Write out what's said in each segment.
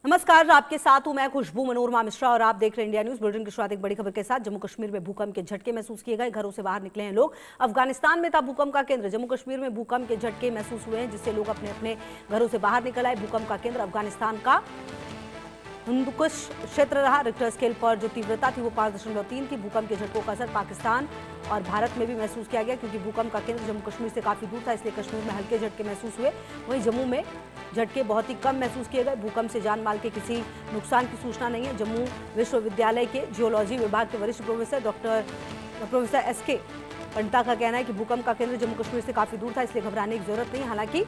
नमस्कार, आपके साथ हूं मैं खुशबू मनोरमा मिश्रा और आप देख रहे हैं इंडिया न्यूज। बुलेटिन की शुरुआत एक बड़ी खबर के साथ। जम्मू कश्मीर में भूकंप के झटके महसूस किए गए, घरों से बाहर निकले हैं लोग। अफगानिस्तान में था भूकंप का केंद्र, जम्मू कश्मीर में भूकंप के झटके महसूस हुए हैं, जिससे लोग अपने अपने घरों से बाहर निकल आए। भूकंप का केंद्र अफगानिस्तान का हिंदुकुश क्षेत्र रहा। रिक्टर स्केल पर जो तीव्रता थी वो 5.3 थी। भूकंप के झटकों का असर पाकिस्तान और भारत में भी महसूस किया गया, क्योंकि भूकंप का केंद्र जम्मू कश्मीर से काफी दूर था, इसलिए कश्मीर में हल्के झटके महसूस हुए। वहीं जम्मू में झटके बहुत ही कम महसूस किए गए। भूकंप से जान माल के किसी नुकसान की सूचना नहीं है। जम्मू विश्वविद्यालय के जियोलॉजी विभाग के वरिष्ठ प्रोफेसर प्रोफेसर एस.के. पंडिता का कहना है कि भूकंप का केंद्र जम्मू कश्मीर से काफी दूर था, इसलिए घबराने की जरूरत नहीं। हालांकि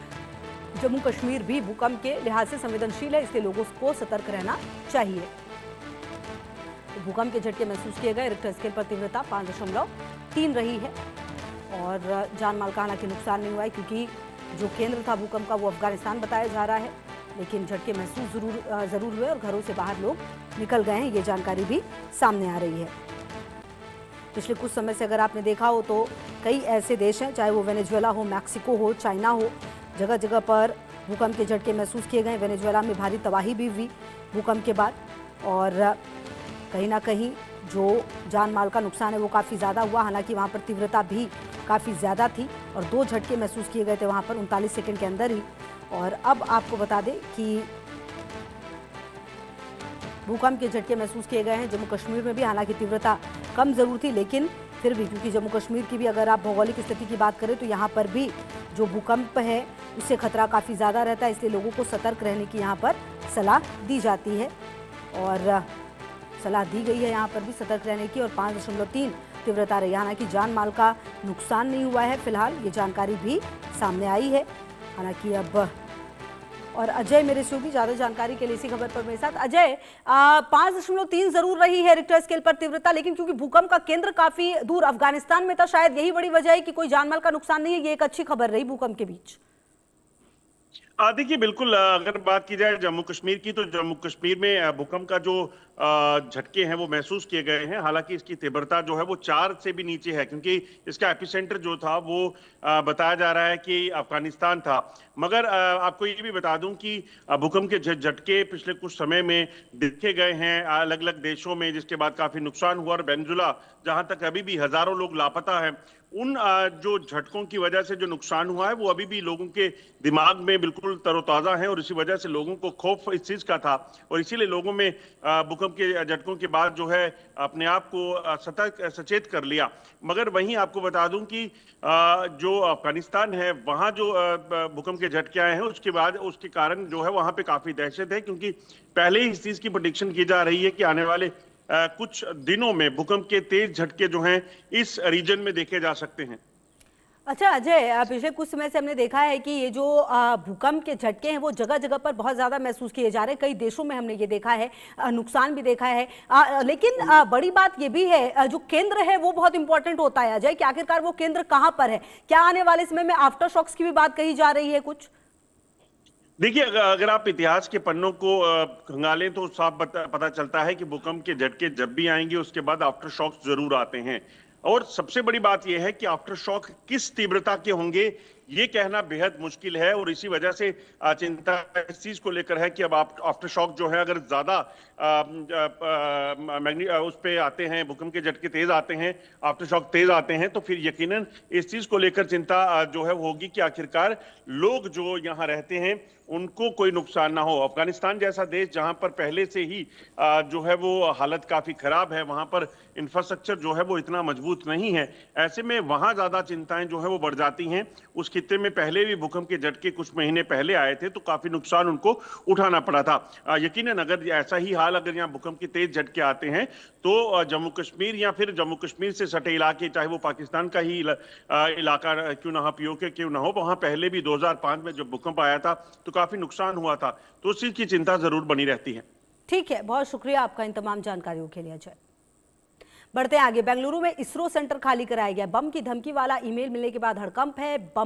जम्मू कश्मीर भी भूकंप के लिहाज से संवेदनशील है, इसलिए लोगों को सतर्क रहना चाहिए। तो भूकंप के झटके महसूस किए गए। रिक्टर स्केल पर तीव्रता 5.3 रही है और जान माल का हालांकि नुकसान नहीं हुआ है, क्योंकि जो केंद्र था भूकंप का वो अफगानिस्तान बताया जा रहा है। लेकिन झटके महसूस जरूर हुए और घरों से बाहर लोग निकल गए हैं, ये जानकारी भी सामने आ रही है। पिछले कुछ समय से अगर आपने देखा हो तो कई ऐसे देश हैं, चाहे वो वेनेजुएला हो, मैक्सिको हो, चाइना हो, जगह जगह पर भूकंप के झटके महसूस किए गए। वेनेजुएला में भारी तबाही भी हुई भूकंप के बाद, और कहीं ना कहीं जो जान माल का नुकसान है वो काफ़ी ज़्यादा हुआ। हालांकि वहाँ पर तीव्रता भी काफ़ी ज़्यादा थी और 2 झटके महसूस किए गए थे वहाँ पर 39 सेकंड के अंदर ही। और अब आपको बता दें कि भूकंप के झटके महसूस किए गए हैं जम्मू कश्मीर में भी। हालांकि तीव्रता कम ज़रूर थी, लेकिन फिर भी, क्योंकि जम्मू कश्मीर की भी अगर आप भौगोलिक स्थिति की बात करें तो यहाँ पर भी जो भूकंप है उससे खतरा काफ़ी ज़्यादा रहता है, इसलिए लोगों को सतर्क रहने की यहाँ पर सलाह दी जाती है और सलाह दी गई है यहाँ पर भी सतर्क रहने की। और 5.3 तीव्रता रही। हालांकि जान माल का नुकसान नहीं हुआ है फिलहाल, ये जानकारी भी सामने आई है। हालांकि अब और अजय मेरे से भी ज़्यादा जानकारी के लिए इसी खबर पर मेरे साथ। अजय, 5.3 जरूर रही है रिक्टर स्केल पर तीव्रता, लेकिन क्योंकि भूकंप का केंद्र काफी दूर अफगानिस्तान में था, शायद यही बड़ी वजह है कि कोई जानमाल का नुकसान नहीं है। ये एक अच्छी खबर रही भूकंप के बीच। देखिए, बिल्कुल, अगर बात की जाए जम्मू कश्मीर की, तो जम्मू कश्मीर में भूकंप का जो झटके हैं वो महसूस किए गए हैं। हालांकि इसकी तीव्रता जो है वो 4 से भी नीचे है, क्योंकि इसका एपिसेंटर जो था वो बताया जा रहा है कि अफगानिस्तान था। मगर आपको ये भी बता दूं कि भूकंप के झटके पिछले कुछ समय में देखे गए हैं अलग अलग देशों में, जिसके बाद काफी नुकसान हुआ। और वेनेजुएला, जहां तक अभी भी हजारों लोग लापता हैं, उन जो झटकों की वजह से जो नुकसान हुआ है वो अभी भी लोगों के दिमाग में बिल्कुल तरोताजा है, और इसी वजह से लोगों को खौफ इस चीज का था, और इसीलिए लोगों में भूकंप के झटकों के बाद जो है अपने आप को सचेत कर लिया। मगर वहीं आपको बता दूं कि जो अफगानिस्तान है वहां जो भूकंप के झटके आए हैं उसके बाद उसके कारण जो है वहां पे काफी दहशत है, क्योंकि पहले ही इस चीज की प्रेडिक्शन की जा रही है कि आने वाले कुछ दिनों में भूकंप के तेज झटके जो हैं इस रीजन में देखे जा सकते हैं। अच्छा अजय, पिछले कुछ समय से हमने देखा है कि ये जो भूकंप के झटके हैं वो जगह जगह पर बहुत ज्यादा महसूस किए जा रहे हैं। कई देशों में हमने ये देखा है, नुकसान भी देखा है। लेकिन बड़ी बात ये भी है, जो केंद्र है वो बहुत इंपॉर्टेंट होता है अजय, कि आखिरकार वो केंद्र कहाँ पर है। क्या आने वाले समय में आफ्टर शॉक्स की भी बात कही जा रही है कुछ? देखिए, अगर आप इतिहास के पन्नों को खंगालें तो साफ पता चलता है कि भूकंप के झटके जब भी आएंगे उसके बाद आफ्टर शॉक्स जरूर आते हैं। और सबसे बड़ी बात यह है कि आफ्टर शॉक किस तीव्रता के होंगे ये कहना बेहद मुश्किल है, और इसी वजह से चिंता इस चीज को लेकर है कि अब आफ्टर शॉक जो है अगर ज्यादा उस पे आते हैं, भूकंप के झटके तेज आते हैं, आफ्टर शॉक तेज आते हैं, तो फिर यकीनन इस चीज को लेकर चिंता जो है होगी कि आखिरकार लोग जो यहाँ रहते हैं उनको कोई नुकसान ना हो। अफगानिस्तान जैसा देश जहां पर पहले से ही जो है वो हालत काफी खराब है, वहां पर इंफ्रास्ट्रक्चर जो है वो इतना मजबूत नहीं है, ऐसे में वहां ज्यादा चिंताएं जो है वो बढ़ जाती हैं। उस खित्ते में पहले भी भूकंप के झटके कुछ महीने पहले आए थे तो काफी नुकसान उनको उठाना पड़ा था। यकीनन अगर ऐसा ही हाल अगर यहाँ भूकंप के तेज झटके आते हैं तो जम्मू कश्मीर या फिर जम्मू कश्मीर से सटे इलाके, चाहे वो पाकिस्तान का ही इलाका क्यों ना हो, पीओके क्यों ना हो, वहां पहले भी 2005 में जब भूकंप आया था तो काफी नुकसान हुआ था, तो उस चीज की चिंता जरूर बनी रहती है। ठीक है, बहुत शुक्रिया आपका इन तमाम जानकारियों के लिए अजय। बढ़ते आगे। बेंगलुरु में इसरो सेंटर खाली कराया गया। बम की धमकी वाला ईमेल मिलने के बाद हड़कंप है। बम